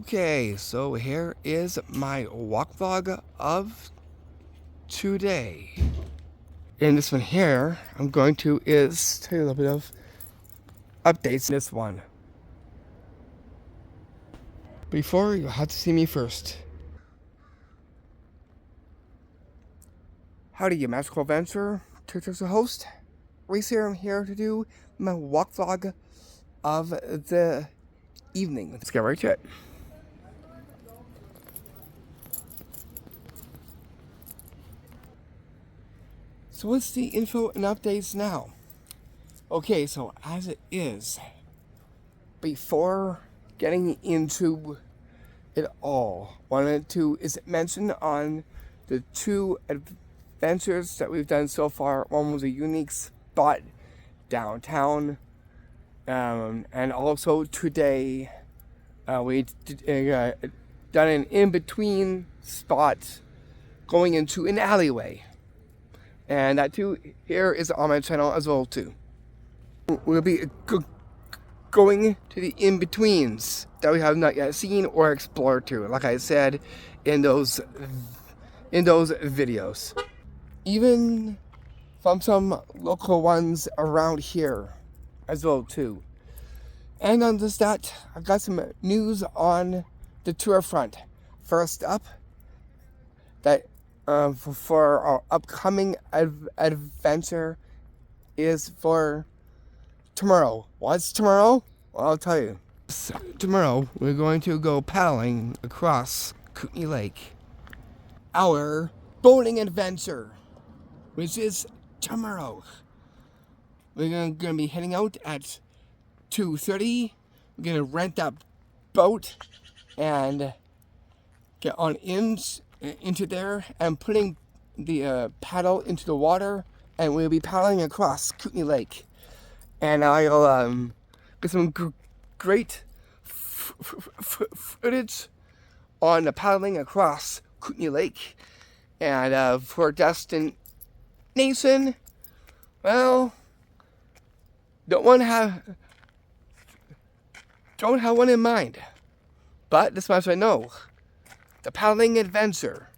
Okay, so here is my walk vlog of today. In this one here, I'm going to tell you a little bit of updates in this one. Before, you have to see me first. Howdy, you magical adventurer. Turtle's the host. Reese here. I'm here to do my walk vlog of the evening. Let's get right to it. So what's the info and updates now? Okay, so as it is, before getting into it all, wanted to mention on the two adventures that we've done so far. One was a unique spot downtown, and also today we done an in-between spot going into an alleyway. And that too here is on my channel as well too. We'll be going to the in-betweens that we have not yet seen or explored too, like I said in those videos. Even from some local ones around here as well too. And on this that, I've got some news on the tour front. First up, that for our upcoming adventure is for tomorrow. What's tomorrow? Well, I'll tell you. So, tomorrow, we're going to go paddling across Kootenai Lake. Our boating adventure, which is tomorrow. We're going to be heading out at 2:30. We're going to rent that boat and get on into there and putting the paddle into the water, and we'll be paddling across Kootenai Lake. And I'll get some great footage on the paddling across Kootenai Lake. And for destination, well, don't have one in mind, but this much I know. The paddling adventure.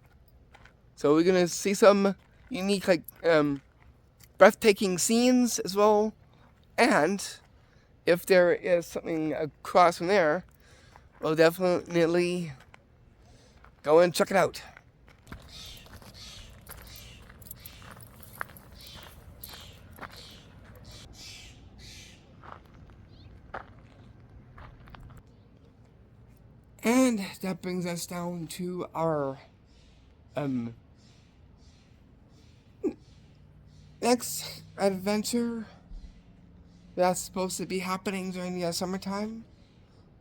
So we're gonna see some unique, breathtaking scenes as well. And if there is something across from there, we'll definitely go and check it out. And that brings us down to our next adventure that's supposed to be happening during the summertime.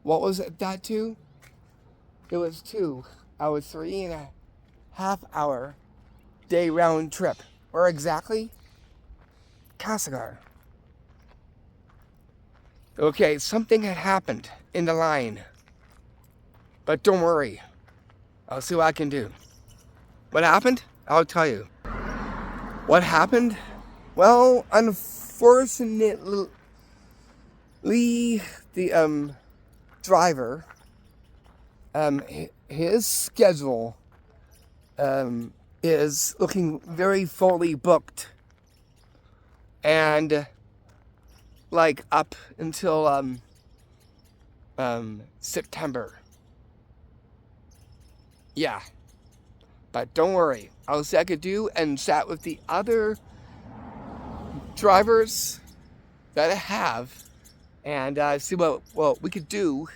What was that to? It was 2 hours, 3.5 hour day round trip. Where exactly? Castlegar. Okay, something had happened in the line. But don't worry, I'll see what I can do. What happened? I'll tell you. What happened? Well, unfortunately, the driver, his schedule is looking very fully booked, and up until September. Yeah, but don't worry. I'll see what I could do and chat with the other drivers that I have and see what we could do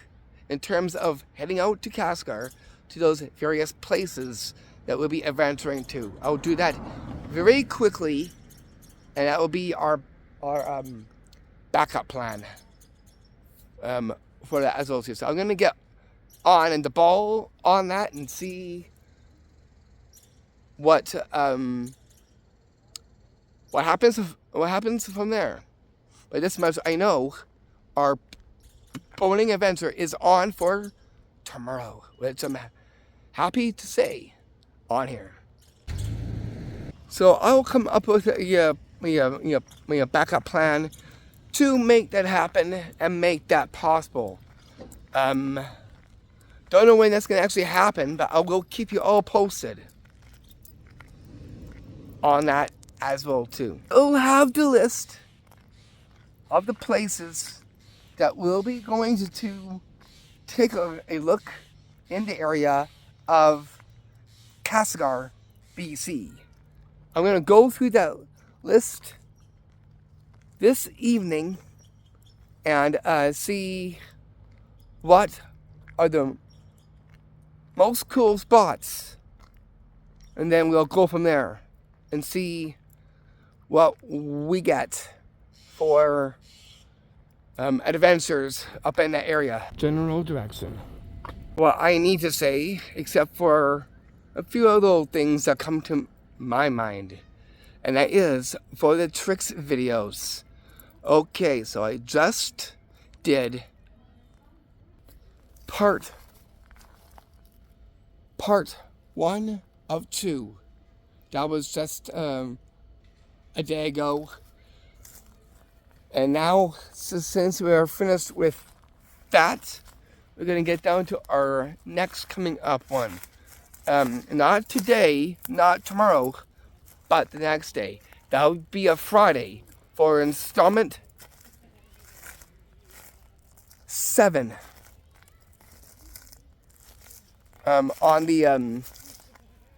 in terms of heading out to Castlegar, to those various places that we'll be adventuring to. I'll do that very quickly, and that will be our backup plan for that as well too. So I'm gonna get on and the ball on that and see what happens from there. But this much I know, our boating adventure is on for tomorrow, which I'm happy to say on here. So I'll come up with a backup plan to make that happen and make that possible. Don't know when that's going to actually happen, but I will keep you all posted on that as well too. I'll have the list of the places that we'll be going to take a look in the area of Castlegar, BC. I'm going to go through that list this evening and see what are the most cool spots, and then we'll go from there and see what we get for adventures up in that area. General direction. What I need to say, except for a few little things that come to my mind, and that is for the tricks videos. Okay, so I just did part 1 of 2. That was just a day ago. And now, since we are finished with that, we're going to get down to our next coming up one. Not today, not tomorrow, but the next day. That would be a Friday for installment 7. On the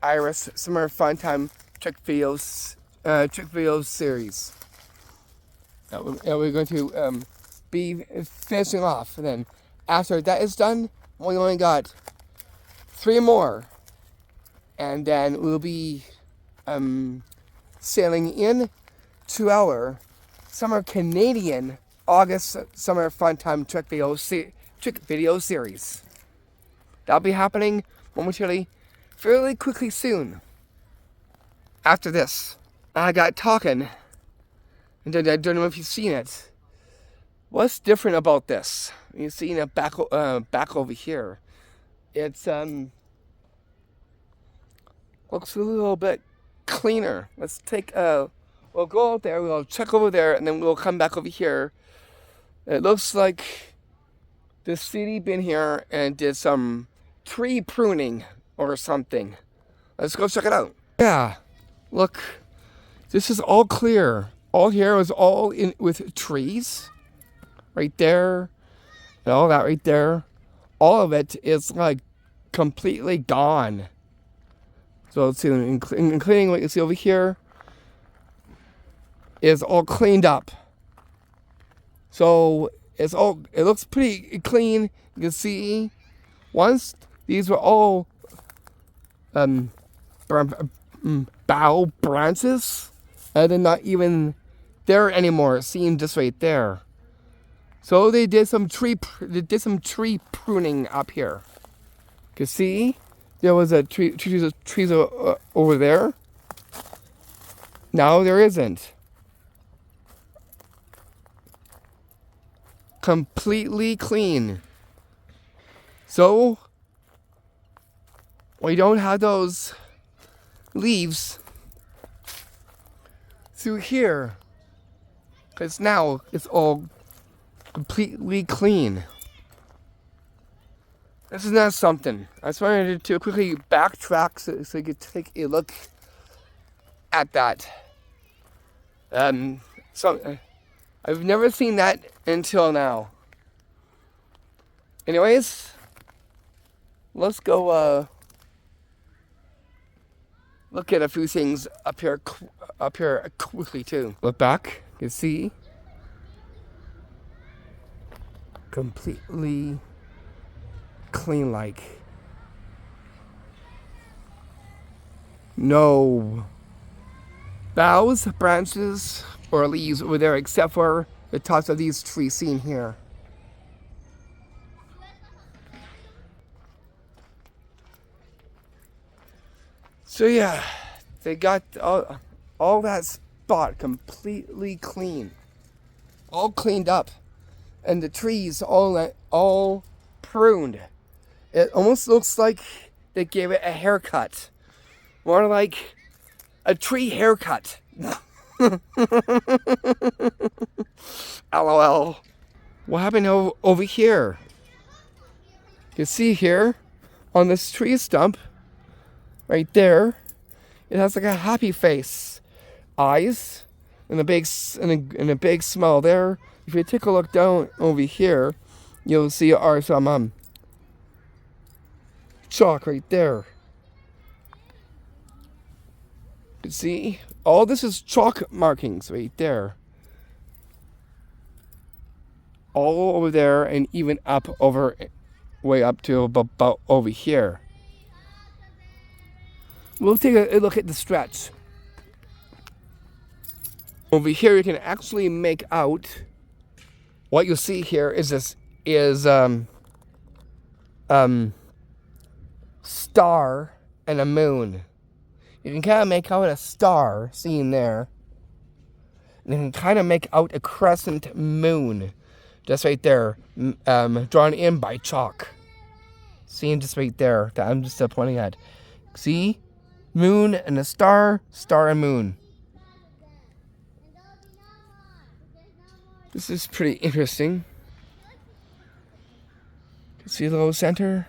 Iris Summer Fun Time trick videos series. We're going to be finishing off. And then after that is done, we only got 3 more, and then we'll be sailing in to our summer Canadian August Summer Fun Time trick video series. That'll be happening momentarily, fairly quickly soon. After this, I got talking, and I don't know if you've seen it. What's different about this? You've seen it back over here. It's looks a little bit cleaner. Let's take we'll go out there, we'll check over there, and then we'll come back over here. It looks like the city been here and did some tree pruning or something. Let's go check it out. Yeah, look, this is all clear. All here is all in with trees, right there, and all that right there. All of it is like completely gone. So let's see, including what you see over here, is all cleaned up. So it looks pretty clean. You can see once these were all bough branches, and they're not even there anymore. Seen just right there. So they did some tree pruning up here. You can see there was a trees over there. Now there isn't. Completely clean. So we don't have those leaves through here, because now it's all completely clean. This is not something. I just wanted to quickly backtrack so you could take a look at that. So I've never seen that until now. Anyways, let's go look at a few things up here quickly too. Look back, you can see completely clean, like no boughs, branches, or leaves over there except for the tops of these trees seen here. So yeah, they got all that spot completely clean, all cleaned up, and the trees all pruned. It almost looks like they gave it a haircut, more like a tree haircut. LOL. What happened over here? You see here, on this tree stump, right there, it has like a happy face, eyes, and a big smile there. If you take a look down over here, you'll see some chalk right there. You see, all this is chalk markings right there. All over there and even up over, way up to about over here. We'll take a look at the stretch. Over here you can actually make out, what you see here is star and a moon. You can kind of make out a star seen there. And you can kind of make out a crescent moon just right there, drawn in by chalk. Seen just right there, that I'm just pointing at. See? Moon and a star, star and moon. This is pretty interesting. See the little center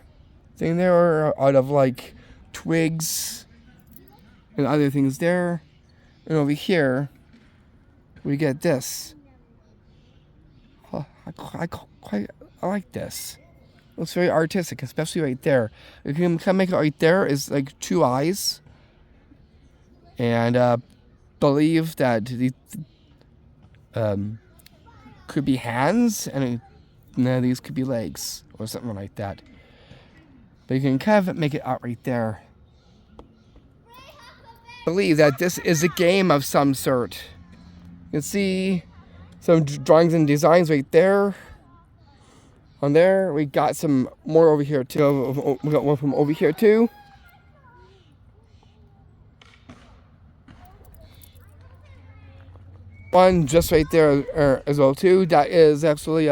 thing there, or out of like twigs and other things there. And over here, we get this. Oh, I like this. Looks very artistic, especially right there. You can kind of make it right there is like two eyes. And believe that these could be hands, and these could be legs or something like that. But you can kind of make it out right there. Believe that this is a game of some sort. You can see some drawings and designs right there. On there, we got some more over here too. We got one from over here too. One just right there as well too. That is actually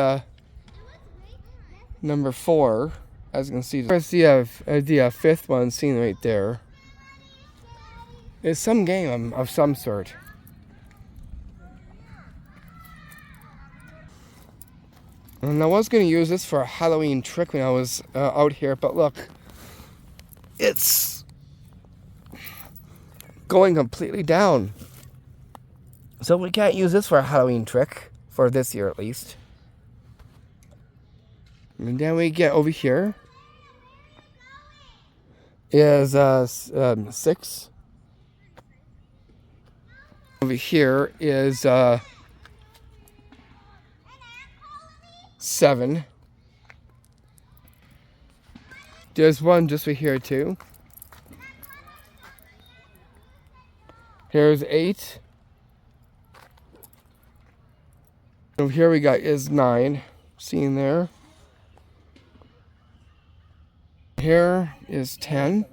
number 4, as you can see. There's the fifth one seen right there. It's some game of some sort. And I was going to use this for a Halloween trick when I was out here, but look, it's going completely down. So we can't use this for a Halloween trick, for this year at least. And then we get over here is 6. Over here is 7. There's one just right here too. Here's 8. Over here we got is 9, seen there. Here is 10.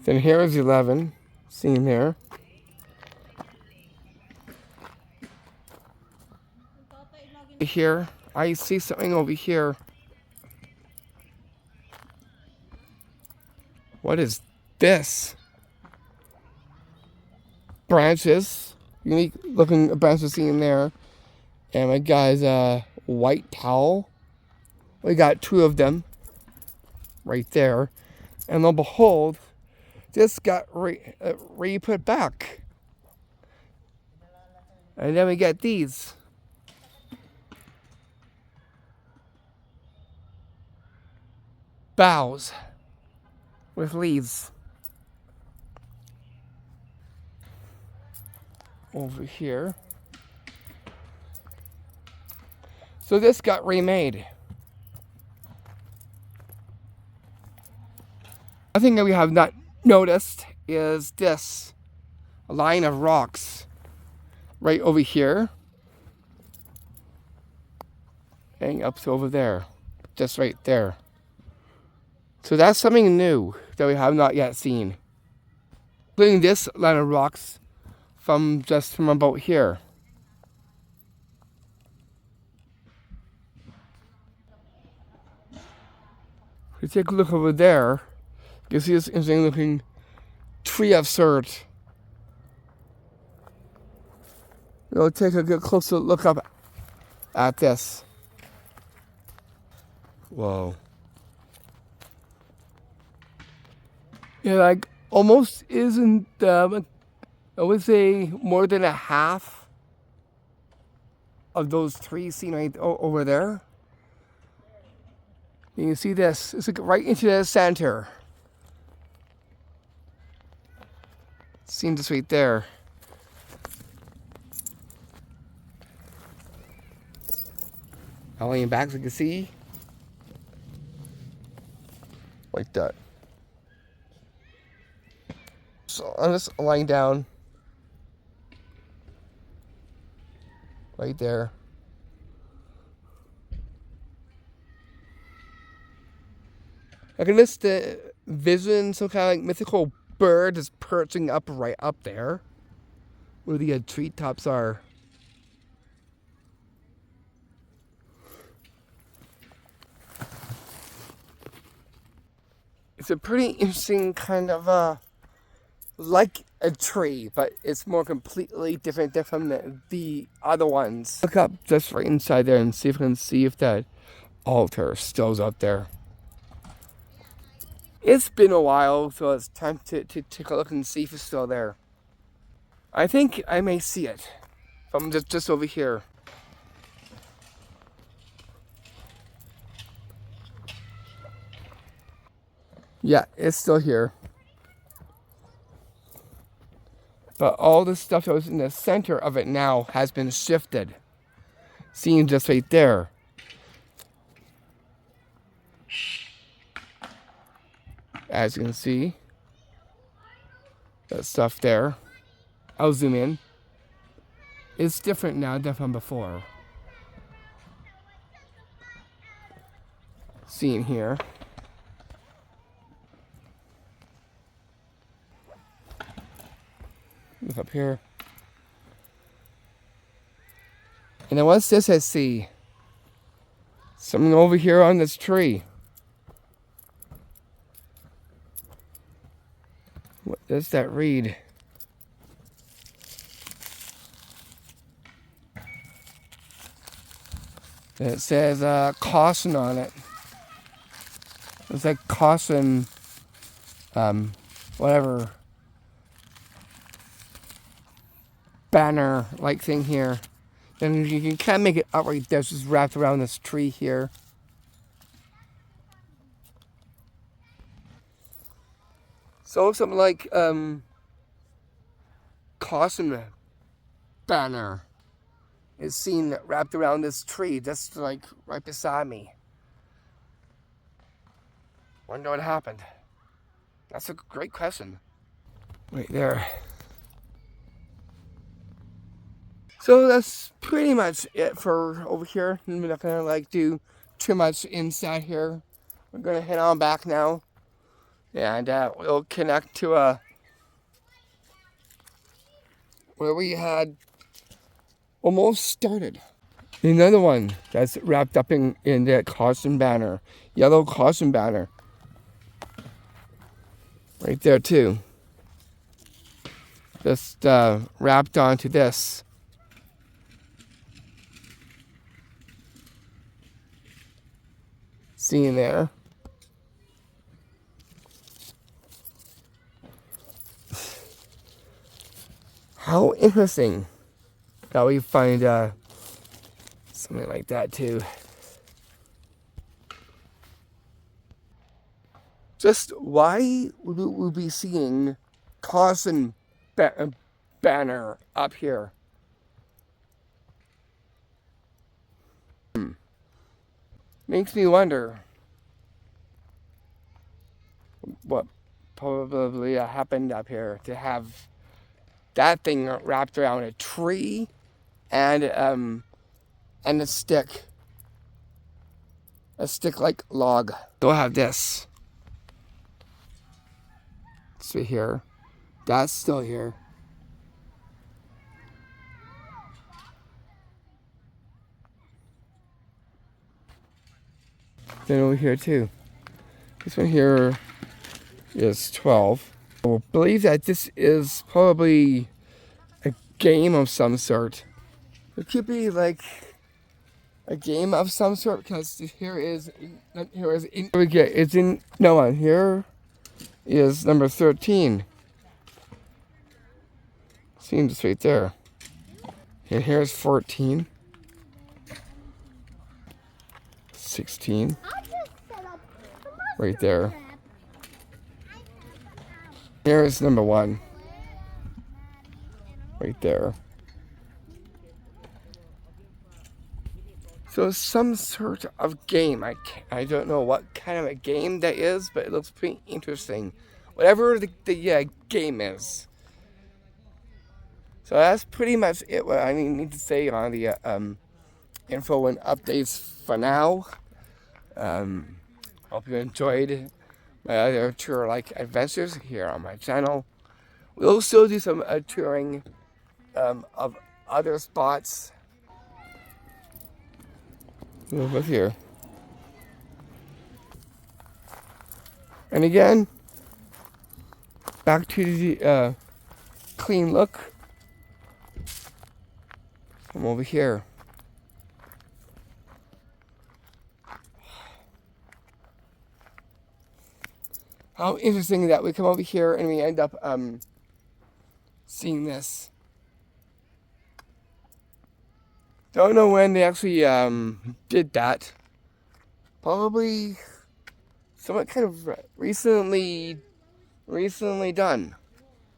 Then here is 11, seen there. Here, I see something over here. What is this? Branches, unique looking branches seen there. And my guy's white towel. We got 2 of them right there. And lo and behold, this got re-put back. And then we get these. Boughs with leaves. Over here. So this got remade. One thing that we have not noticed is this. A line of rocks right over here. And up to over there. Just right there. So that's something new that we have not yet seen. Including this line of rocks from about here. If you take a look over there, you see this interesting looking tree of sort. We'll take a good closer look up at this. Whoa. Yeah, like almost isn't, I would say more than a half of those trees seen right over there. You can see this. It's like right into the center. Seen this right there. I'll lean back so you can see. Like that. So I'm just lying down. Right there. I can just vision some kind of like mythical bird is perching up right up there. Where the treetops are. It's a pretty interesting kind of like a tree, but it's more completely different from the other ones. Look up just right inside there and see if I can see if that altar still's up there. It's been a while, so it's time to take a look and see if it's still there. I think I may see it from just over here. Yeah, it's still here. But all the stuff that was in the center of it now has been shifted. Seen just right there. As you can see, that stuff there. I'll zoom in. It's different now than from before. Seen here. Look up here. And then what's this I see? Something over here on this tree. What does that read? It says caution on it. It's like caution, whatever. Banner like thing here. And you can kind of make it out right there. It's just wrapped around this tree here. So something like caution banner is seen wrapped around this tree just like right beside me. Wonder what happened. That's a great question. Right there. So that's pretty much it for over here. I'm not gonna like do too much inside here. We're gonna head on back now, and we'll connect to where we had almost started. Another one that's wrapped up in that caution banner, yellow caution banner, right there too. Just wrapped onto this. Seeing there. How interesting that we find something like that too. Just why would we be seeing caution banner up here? Makes me wonder what probably happened up here to have that thing wrapped around a tree and a stick like log. They'll have this. It's right here. That's still here. Then over here too. This one here is 12. I believe that this is probably a game of some sort. It could be like a game of some sort, because here is it's in no one. Here is number 13. Seems right there. And here's 14. 16. Right there. Here's number 1. Right there. So some sort of game. I don't know what kind of a game that is, but it looks pretty interesting. Whatever the game is. So that's pretty much it. What I need to say on the info and updates for now. Hope you enjoyed my other tour-like adventures here on my channel. We'll still do some touring of other spots. Over here. And again, back to the clean look. From over here. How interesting that we come over here and we end up seeing this. Don't know when they actually did that. Probably somewhat kind of recently done.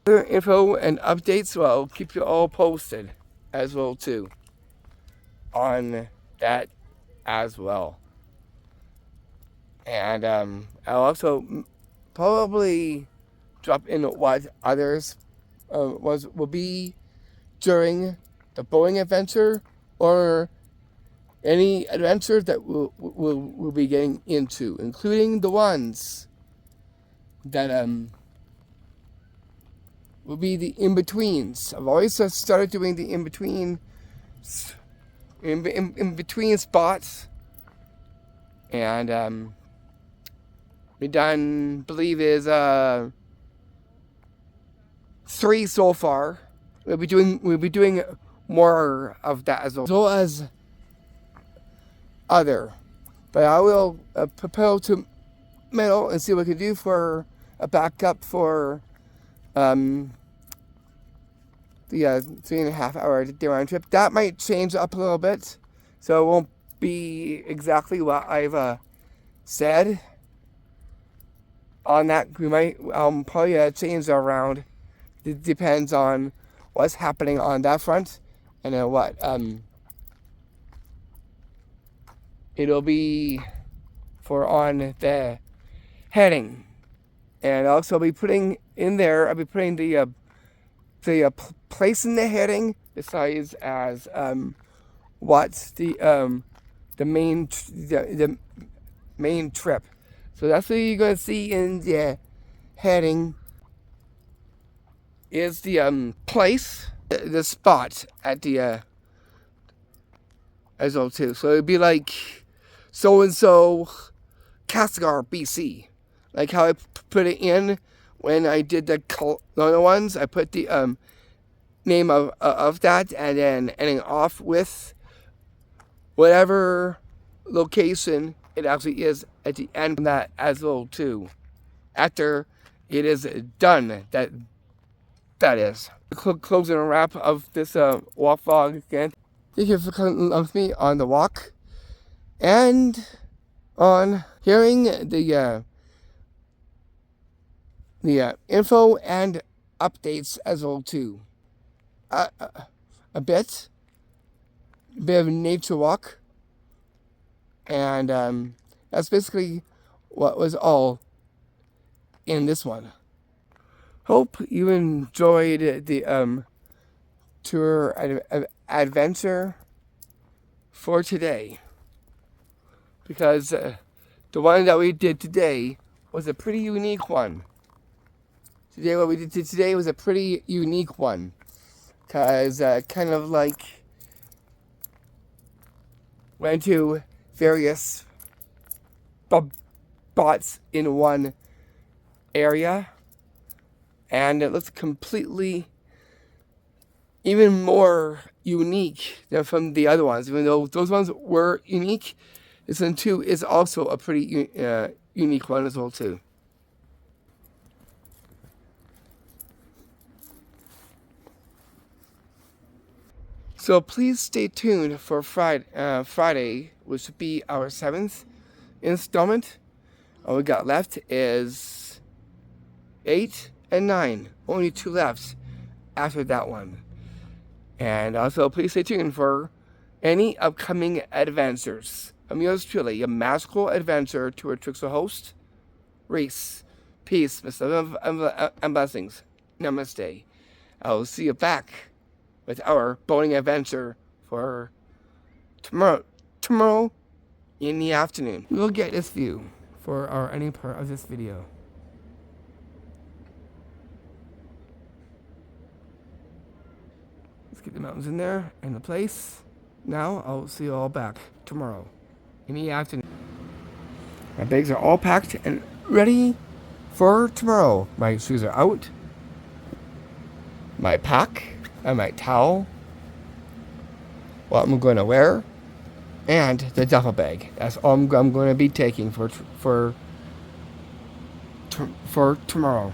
Other info and updates, well, I'll keep you all posted as well too on that as well. And I'll also probably drop in what others will be during the Boeing adventure, or any adventures that we'll be getting into, including the ones that will be the in-betweens. I've always started doing the in-between spots, and we done, believe is 3 so far. We'll be doing more of that as well as other. But I will propel to middle and see what we can do for a backup for the 3.5 hour round trip. That might change up a little bit, so it won't be exactly what I've said on that. We might probably change around. It depends on what's happening on that front, and what it'll be for on the heading. And also be putting in there, I'll be putting the place in the heading besides as what's the main trip. So that's what you're gonna see in the heading is the place, the spot at the as well too. So it'd be like so and so Castlegar, BC. Like how I put it in when I did the Kelowna ones. I put the name of that, and then ending off with whatever location it actually is at the end of that as well too. After it is done, that is. Closing a wrap of this WalkVlog again. Thank you for coming with me on the walk and on hearing the info and updates as well too. A bit of a nature walk, and that's basically what was all in this one. Hope you enjoyed the tour adventure for today, because the one that we did today was a pretty unique one. What we did today was a pretty unique one, because kind of like went to various spots in one area, and it looks completely even more unique than from the other ones. Even though those ones were unique, this one too is also a pretty unique one as well too. So please stay tuned for Friday, which will be our 7th installment. All we got left is 8 and 9. Only 2 left after that one. And also, please stay tuned for any upcoming adventures. I'm yours truly, a magical adventure to a Trixel host, Reese. Peace, and blessings. Namaste. I will see you back with our boating adventure for tomorrow in the afternoon. We will get this view for any part of this video. Let's get the mountains in there and the place. Now I'll see you all back tomorrow in the afternoon. My bags are all packed and ready for tomorrow. My shoes are out. My pack and my towel, what I'm going to wear, and the duffel bag. That's all I'm going to be taking for tomorrow.